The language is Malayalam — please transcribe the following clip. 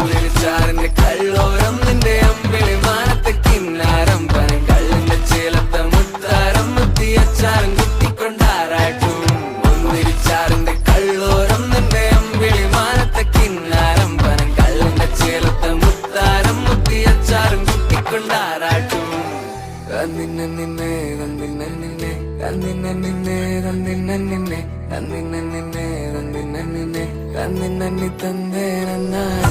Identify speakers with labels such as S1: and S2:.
S1: ഒന്നിരിച്ചാറിന്റെ കള്ളോരം നിന്റെ അമ്പിളി മാനത്തെ കിന്നാരം പനം കള്ളിന്റെ ചേലത്തെ മുത്താരം മുത്തിയച്ചാറും കുത്തിക്കൊണ്ടാറാട്ടും ഒന്നിരിച്ചാറിന്റെ കള്ളോരം നിന്റെ അമ്പിളി മാനത്തെ കിന്നാരം പനം കള്ളിന്റെ ചേലത്തെ മുത്താരം മുത്തിയച്ചാറും കുത്തിക്കൊണ്ടാറാട്ടും തന്നിന്നെ നിന്നെ തന്നിന്നെ നിന്നെ തന്നിന്നെ നിന്നെ തന്നിന്നെ നിന്നെ തന്നിന്നെ നിന്നെ തന്നിന്നെ നിന്നെ തന്നിന്നെ തന്നേ നന്നായി